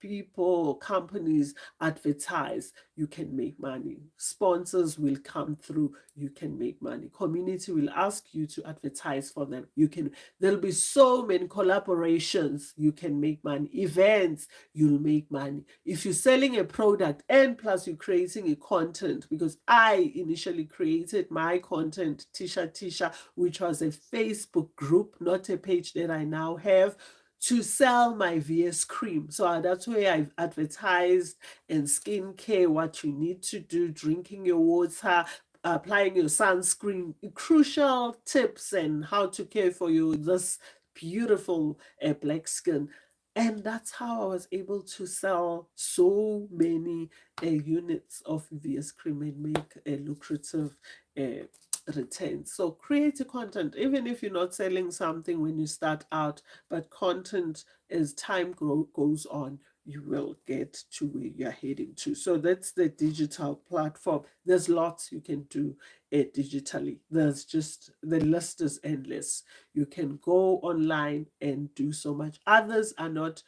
A: people, companies advertise, you can make money. Sponsors will come through, you can make money. Community will ask you to advertise for them, you can. There'll be so many collaborations, you can make money. Events, you'll make money. If you're selling a product and plus you're creating a content, because I initially created my content, Tisha, which was a Facebook group, not a page that I now have, to sell my VS cream. So that's where I've advertised and skincare, what you need to do, drinking your water, applying your sunscreen, crucial tips and how to care for you, this beautiful black skin. And that's how I was able to sell so many units of VS cream and make a lucrative uh, return. So create a content, even if you're not selling something when you start out, but content as time goes on, you will get to where you're heading to. So that's the digital platform. There's lots you can do digitally. There's just, the list is endless. You can go online and do so much. Others are not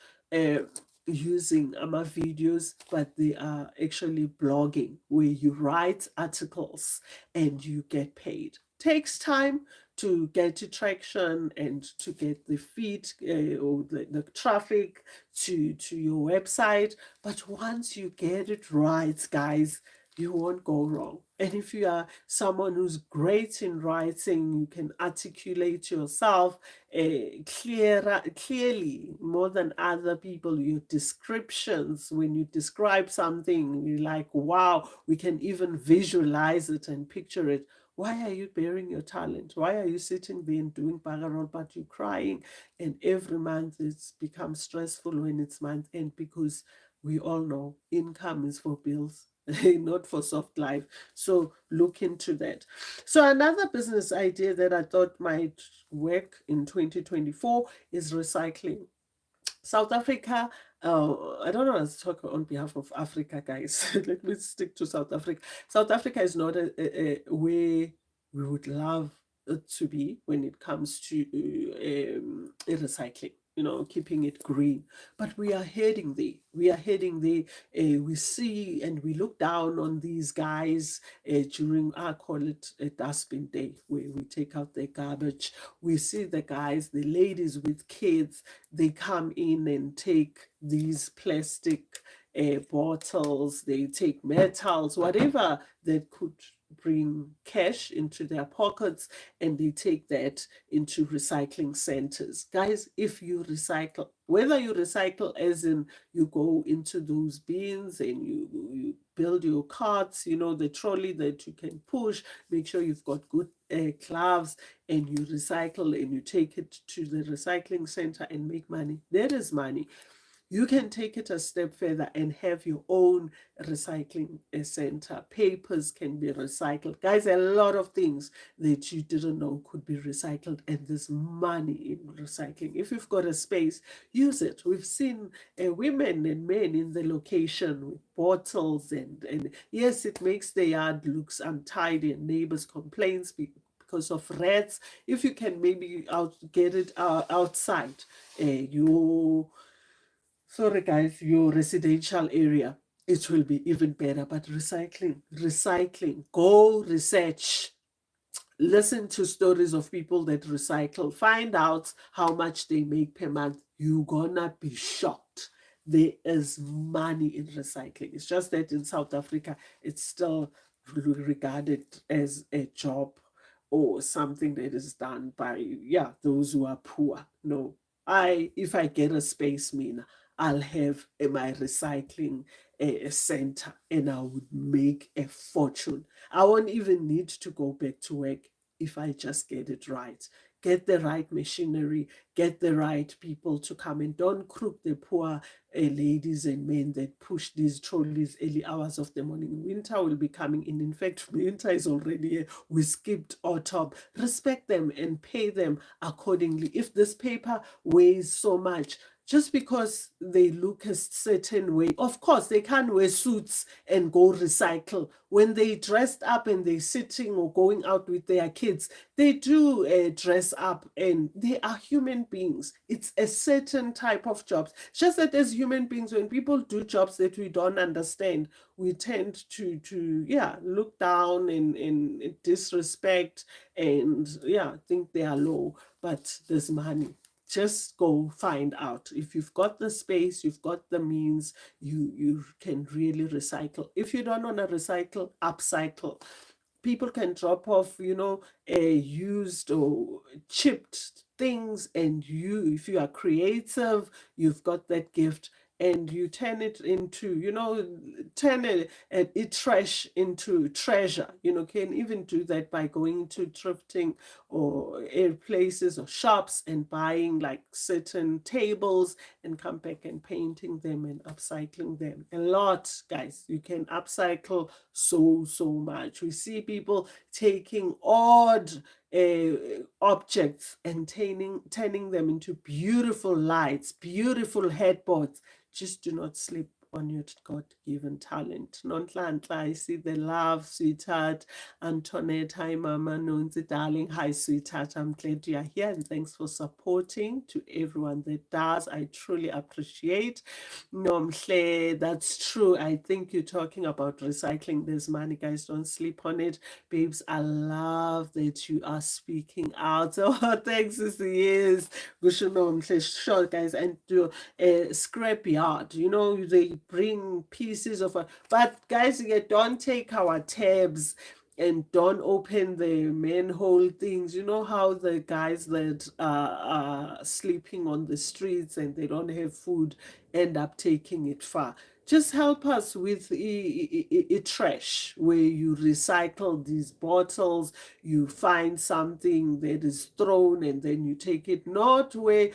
A: using my videos, but they are actually blogging, where you write articles and you get paid. Takes time to get traction and to get the feed or the traffic to your website. But once you get it right, guys, you won't go wrong. And if you are someone who's great in writing, you can articulate yourself clearly more than other people. Your descriptions, when you describe something, you're like, wow, we can even visualize it and picture it. Why are you bearing your talent? Why are you sitting there and doing bagarol, but you're crying? And every month it's become stressful when it's month end, because we all know income is for bills, not for soft life. So look into that. So another business idea that I thought might work in 2024 is recycling. South Africa, I don't know, let's talk on behalf of Africa, guys. Let me stick to South Africa. South Africa is not where we would love it to be when it comes to recycling, keeping it green. But we are heading there. We are heading there. We see and we look down on these guys during, I call it a dustbin day, where we take out the garbage. We see the guys, the ladies with kids, they come in and take these plastic bottles, they take metals, whatever that could bring cash into their pockets, and they take that into recycling centers. Guys, if you recycle, whether you recycle as in you go into those bins and you build your carts, the trolley that you can push, make sure you've got good gloves, and you recycle and you take it to the recycling center and make money. That is money. You can take it a step further and have your own recycling center. Papers can be recycled. Guys, a lot of things that you didn't know could be recycled, and there's money in recycling. If you've got a space, use it. We've seen women and men in the location with bottles, and yes, it makes the yard looks untidy and neighbors complains because of rats. If you can maybe get it outside sorry guys, your residential area, it will be even better. But recycling, go research, listen to stories of people that recycle, find out how much they make per month. You're gonna be shocked. There is money in recycling. It's just that in South Africa, it's still regarded as a job or something that is done by those who are poor. No, if I get a space, Mina, I'll have my recycling center, and I would make a fortune. I won't even need to go back to work if I just get it right. Get the right machinery, get the right people to come in. Don't crook the poor ladies and men that push these trolleys early hours of the morning. Winter will be coming in. In fact, winter is already here. We skipped autumn. Respect them and pay them accordingly. If this paper weighs so much, just because they look a certain way. Of course, they can't wear suits and go recycle. When they dressed up and they're sitting or going out with their kids, they do dress up, and they are human beings. It's a certain type of jobs. It's just that as human beings, when people do jobs that we don't understand, we tend to yeah, look down and disrespect, and yeah, think they are low. But there's money. Just go find out. If you've got the space, you've got the means, you can really recycle. If you don't want to recycle, upcycle. People can drop off, used or chipped things, and if you are creative, you've got that gift, and you turn it into, turn it trash into treasure. Can even do that by going to thrifting or places or shops and buying like certain tables, and come back and painting them and upcycling them. A lot, guys. You can upcycle so much. We see people taking odd objects and turning them into beautiful lights, beautiful headboards. Just do not sleep on your God-given talent. Nonhlanhla, I see the love, sweetheart. Antoinette, hi, Mama Nonzi, darling. Hi, sweetheart. I'm glad you are here, and thanks for supporting. To everyone that does, I truly appreciate. Nomhle, that's true. I think you're talking about recycling. There's money, guys. Don't sleep on it. Babes, I love that you are speaking out. Oh, thanks, Sissy. Yes. Sure, guys. And do a scrapyard. They bring pieces of, but guys, don't take our tabs and don't open the manhole things. You know how the guys that are sleeping on the streets and they don't have food end up taking it far. Just help us with trash, where you recycle these bottles, you find something that is thrown and then you take it, not where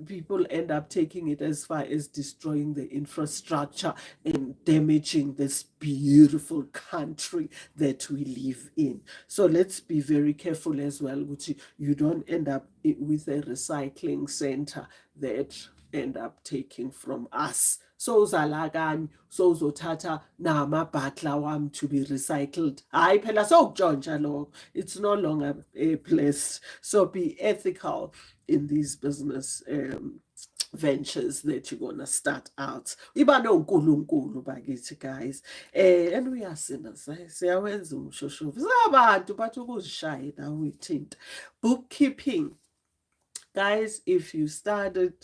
A: people end up taking it as far as destroying the infrastructure and damaging this beautiful country that we live in. So let's be very careful as well, which you don't end up with a recycling center that end up taking from us. So zalagami, so zotata namabhatla wam to be recycled. Hayi phela sokujantja lokho. It's no longer a place. So be ethical in these business ventures that you're gonna start out. Iba nonkulunkulu bakithi, guys. And we are sinners. Siyawenza umshoshovu. Sabantu bathi ukuzishaya nawe ithinta. Bookkeeping. Guys, if you started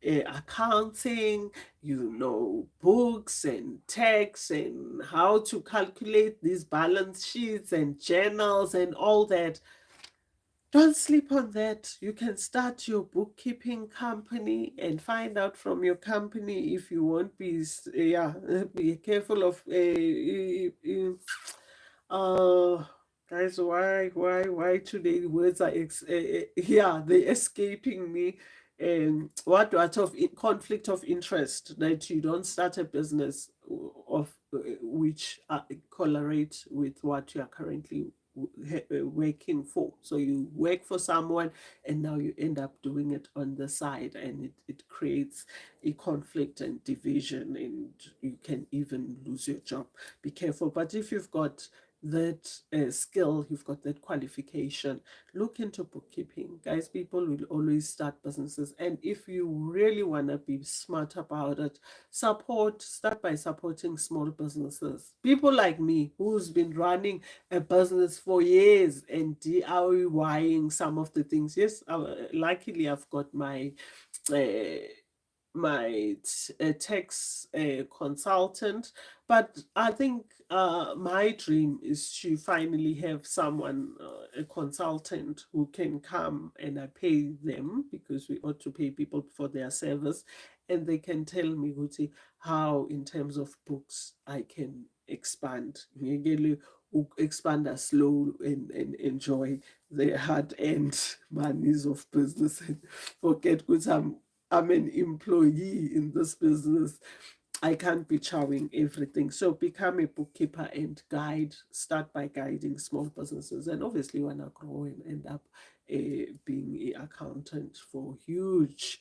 A: accounting, books and tax and how to calculate these balance sheets and journals and all that, don't sleep on that. You can start your bookkeeping company and find out from your company if you won't be, be careful of, guys, why today words are, they're escaping me. What of conflict of interest, that you don't start a business of which correlate with what you are currently working for. So you work for someone and now you end up doing it on the side, and it creates a conflict and division, and you can even lose your job. Be careful. But if you've got that skill, you've got that qualification, look into bookkeeping. Guys, people will always start businesses, and if you really want to be smart about it, start by supporting small businesses. People like me, who's been running a business for years and DIYing some of the things. Yes, luckily I've got my tax consultant, but I think my dream is to finally have someone, a consultant, who can come and I pay them, because we ought to pay people for their service, and they can tell me how, in terms of books, I can expand. Expand slow and enjoy the hard-earned monies of business, and forget I'm an employee in this business. I can't be chowing everything. So become a bookkeeper and guide. Start by guiding small businesses, and obviously want to grow and end up being an accountant. content for huge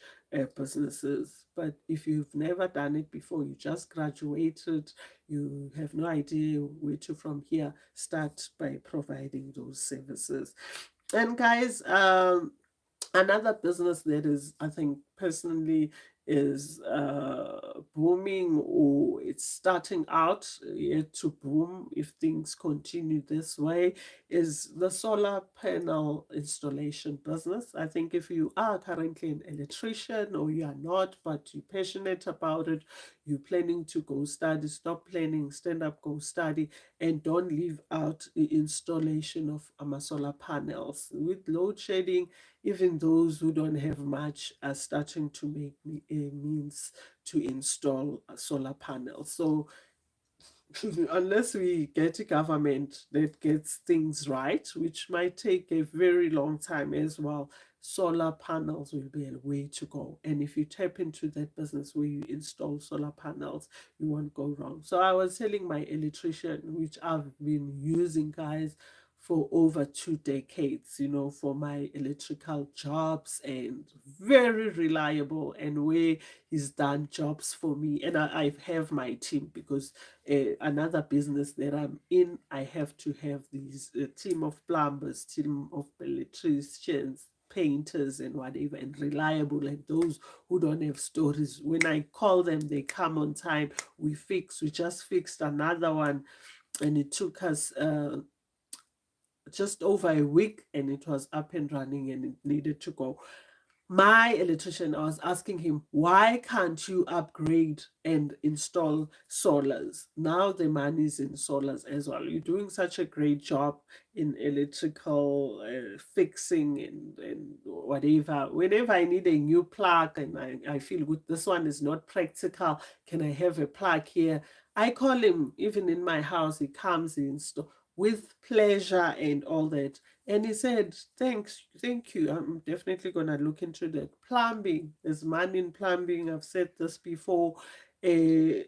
A: businesses. But if you've never done it before, you just graduated, you have no idea where to from here, start by providing those services. And guys, another business that is, I think personally, is booming, or it's starting out yet to boom if things continue this way, is the solar panel installation business. I think if you are currently an electrician, or you are not, but you're passionate about it, you're planning to go study, stop planning, stand up, go study, and don't leave out the installation of solar panels. With load shedding, even those who don't have much are starting to make a means to install solar panels. So unless we get a government that gets things right, which might take a very long time as well, solar panels will be a way to go. And if you tap into that business where you install solar panels, you won't go wrong. So I was telling my electrician, which I've been using, guys, for over 2 decades, for my electrical jobs, and very reliable, and where he's done jobs for me. And I have my team, because another business that I'm in, I have to have these team of plumbers, team of electricians, painters, and whatever, and reliable, like those who don't have stories. When I call them, they come on time. We just fixed another one, and it took us just over a week, and it was up and running, and it needed to go. My electrician, I was asking him, why can't you upgrade and install solars? Now the money is in solars as well. You're doing such a great job in electrical fixing and whatever. Whenever I need a new plug, and I feel good, this one is not practical, can I have a plug here? I call him. Even in my house, he comes, he install with pleasure and all that. And he said, thank you. I'm definitely going to look into that. Plumbing, there's money in plumbing. I've said this before. Uh,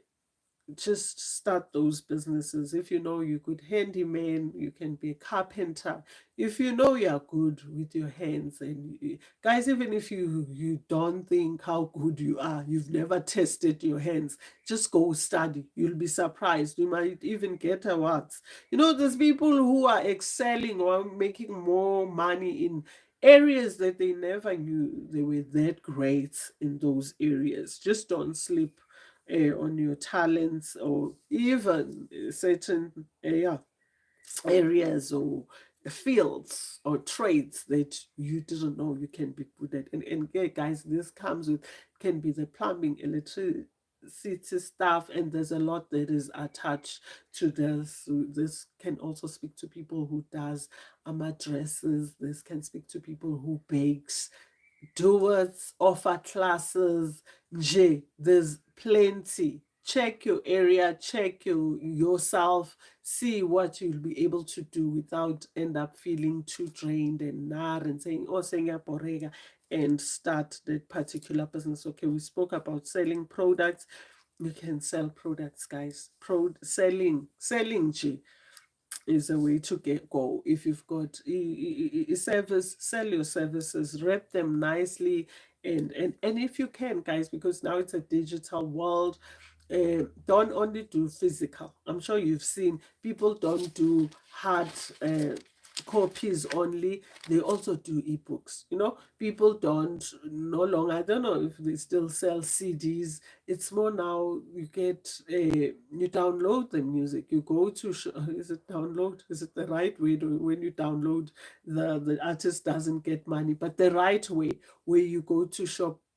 A: just start those businesses. If you know you're good handyman, you can be a carpenter. If you know you're good with your hands, and guys, even if you don't think how good you are, you've never tested your hands, just go study. You'll be surprised. You might even get awards. There's people who are excelling or making more money in areas that they never knew they were that great in those areas. Just don't sleep on your talents, or even certain areas or fields or trades that you didn't know you can be good at. And yeah, guys, this comes with, can be the plumbing, electricity stuff, and there's a lot that is attached to this. So this can also speak to people who does dresses. This can speak to people who bakes, doers, offer classes. There's plenty. Check your area, check yourself, see what you'll be able to do without end up feeling too drained and nar and saying, oh, porega, and start that particular business. Okay, we spoke about selling products. You can sell products, guys. Selling is a way to go. If you've got a service, sell your services, wrap them nicely, and if you can, guys, because now it's a digital world, don't only do physical. I'm sure you've seen people don't do hard copies only, they also do ebooks. People don't no longer, I don't know if they still sell CDs. It's more now, you download the music, you go to is it download, is it the right way to, when you download, the artist doesn't get money, but the right way, where you go to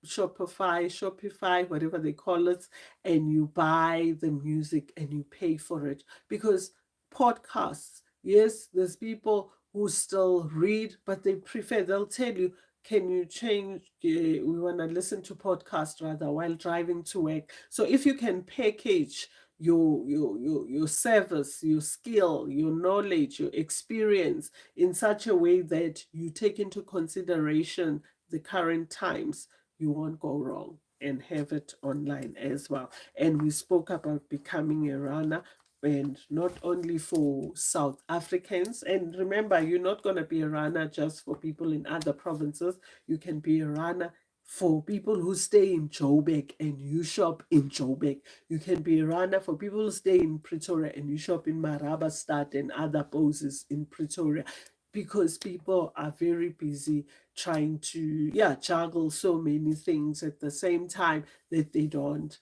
A: Shopify, whatever they call it, and you buy the music and you pay for it. Because podcasts, yes, there's people who still read, but they'll tell you, can you change, we want to listen to podcast rather while driving to work. So if you can package your service, your skill, your knowledge, your experience in such a way that you take into consideration the current times, you won't go wrong, and have it online as well. And we spoke about becoming a runner. and not only for South Africans. And remember, you're not going to be a runner just for people in other provinces. You can be a runner for people who stay in Joburg and you shop in Joburg. You can be a runner for people who stay in Pretoria and you shop in Marabastad and other poses in Pretoria, because people are very busy trying to, yeah, juggle so many things at the same time that they don't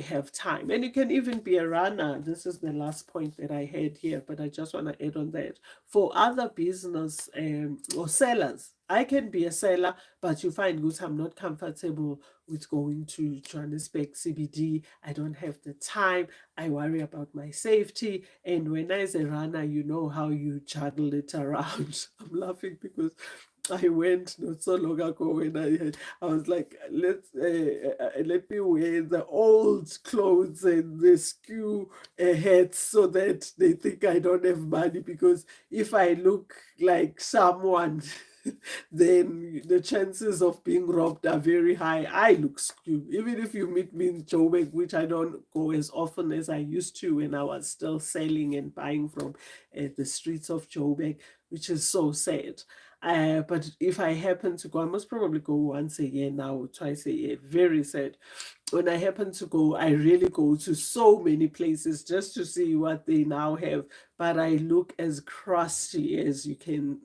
A: have time. And you can even be a runner. This is the last point that I had here, but I just want to add on that. For other business or sellers, I can be a seller, but you find good, I'm not comfortable with going to Johannesburg CBD. I don't have the time. I worry about my safety. And when I as a runner, you know how you juggle it around. I'm laughing because I went not so long ago when I was like, let me wear the old clothes and the skew hats so that they think I don't have money, because if I look like someone then the chances of being robbed are very high. I look skew. Even if you meet me in Joburg, which I don't go as often as I used to when I was still selling and buying from the streets of Joburg, which is so sad. But if I happen to go, I must probably go once a year now, or twice a year. Very sad. When I happen to go, I really go to so many places just to see what they now have. But I look as crusty as you can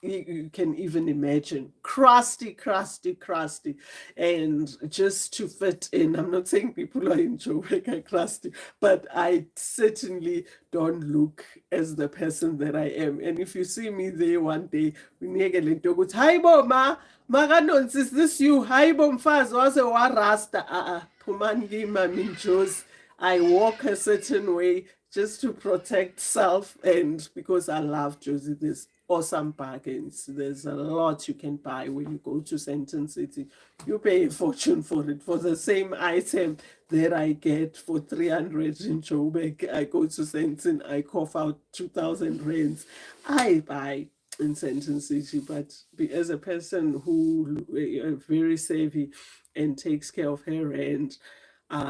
A: even imagine. Crusty, crusty, crusty. And just to fit in, I'm not saying people are in Joburg are crusty, but I certainly don't look as the person that I am. And if you see me there one day, hi bo ma, makanonsi, is this you? Hi bo mfazi wase warasta. Phumani kimi, I'm in Jozi. I walk a certain way just to protect self, and because I love Jozi, there's awesome bargains. There's a lot you can buy when you go to Sandton City. You pay a fortune for it. For the same item that I get for 300 in Joburg, I go to Sandton, I cough out 2,000 rands. I buy in Sandton City, but as a person who very savvy and takes care of her rent,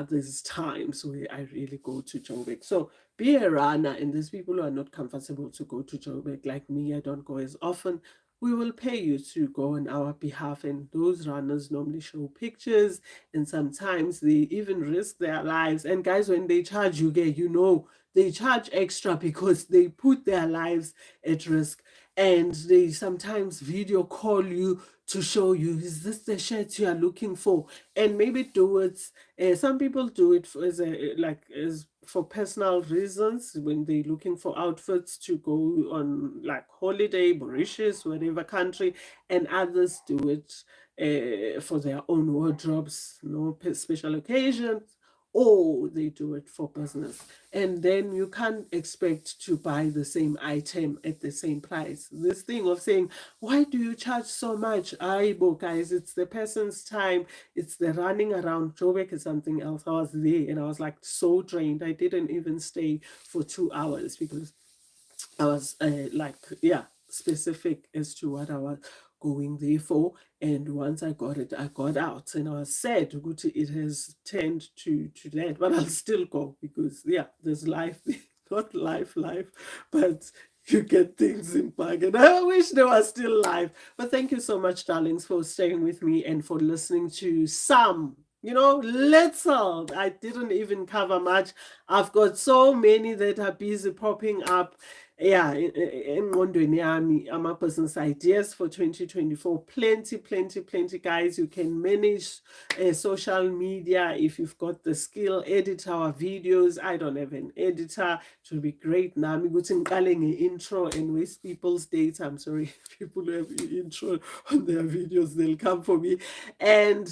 A: there's times where I really go to Joburg. So be a runner, and there's people who are not comfortable to go to Joburg. Like me, I don't go as often. We will pay you to go on our behalf, and those runners normally show pictures, and sometimes they even risk their lives. And guys, when they charge you, they charge extra because they put their lives at risk, and they sometimes video call you to show you, is this the shirt you are looking for? And maybe do it. Some people do it for, as for personal reasons, when they're looking for outfits to go on like holiday, Mauritius, whatever country, and others do it for their own wardrobes, special occasions, or they do it for business. And then you can't expect to buy the same item at the same price. This thing of saying, why do you charge so much? Guys, it's the person's time, it's the running around. Joburg is something else. I was there and I was like so drained. I didn't even stay for 2 hours because I was specific as to what I was going there for. And once I got it, I got out, and I was sad. It has turned to that, but I'll still go because there's life, not life, but you get things in bargain. I wish they were still live. But thank you so much, darlings, for staying with me and for listening to some. Little. I didn't even cover much. I've got so many that are busy popping up. Yeah, engqondweni yami, ama-business ideas for 2024. Plenty, guys. You can manage social media if you've got the skill. Edit our videos. I don't have an editor. It will be great. Nami ukuthi ngiqale nge-intro and waste people's data. I'm sorry, people who have intro on their videos, they'll come for me. And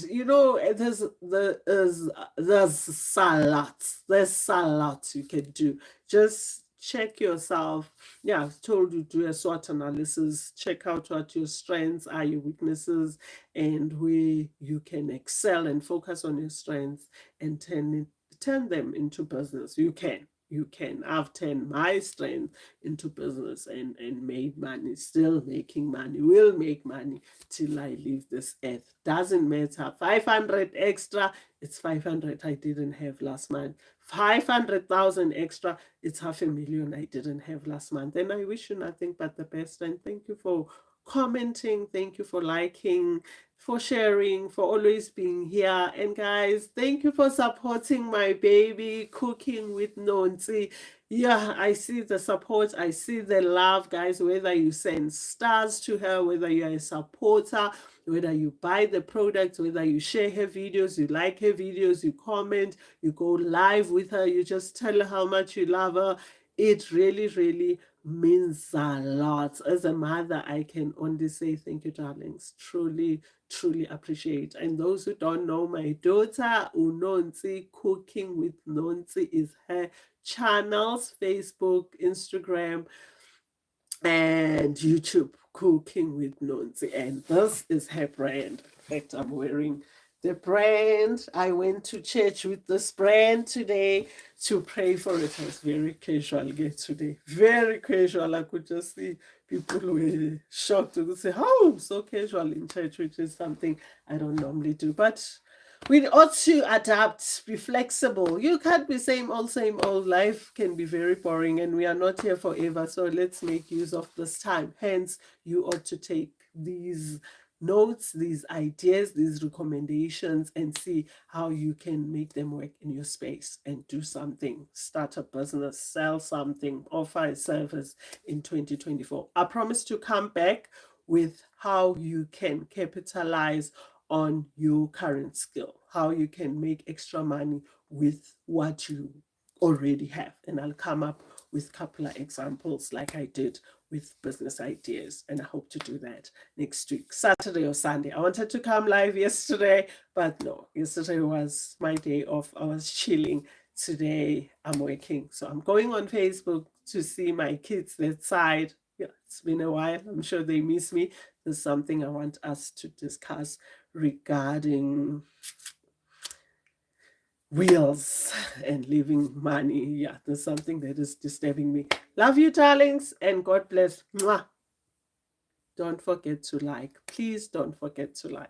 A: there's salads. There's salads you can do. Just check yourself. Yeah, I've told you, do a SWOT analysis, check out what your strengths are, your weaknesses, and where you can excel, and focus on your strengths and turn them into business. You can. You can. I've turned my strength into business and made money, still making money, will make money till I leave this earth. Doesn't matter. 500 extra, it's 500 I didn't have last month. 500,000 extra, it's 500,000 I didn't have last month. And I wish you nothing but the best. And thank you for commenting. Thank you for liking, for sharing, for always being here. And guys, thank you for supporting my baby Cooking with Nonsi. Yeah, I see the support, I see the love, guys. Whether you send stars to her, whether you are a supporter, whether you buy the product, whether you share her videos, you like her videos, you comment, you go live with her, you just tell her how much you love her. It really, really means a lot. As a mother, I can only say thank you, darlings. Truly, truly appreciate. And those who don't know, my daughter, Unonsi, Cooking with Nonsi, is her channels, Facebook, Instagram, and YouTube, Cooking with Nonsi. And this is her brand. In fact, I'm wearing the brand. I went to church with this brand today to pray for it. I was very casual today. Very casual. I could just see people were shocked to say, oh, I'm so casual in church, which is something I don't normally do. But we ought to adapt, be flexible. You can't be same old. Life can be very boring and we are not here forever. So let's make use of this time. Hence, you ought to take these notes, these ideas, these recommendations, and see how you can make them work in your space and do something. Start a business, sell something, offer a service in 2024. I promise to come back with how you can capitalize on your current skill, how you can make extra money with what you already have. And I'll come up with a couple of examples like I did with business ideas. And I hope to do that next week, Saturday or Sunday. I wanted to come live yesterday, but no, yesterday was my day off. I was chilling. Today I'm working. So I'm going on Facebook to see my kids that side. Yeah, it's been a while. I'm sure they miss me. There's something I want us to discuss regarding wheels and leaving money. Yeah, there's something that is disturbing me. Love you, darlings, and God bless. Mwah. Don't forget to like. Please don't forget to like.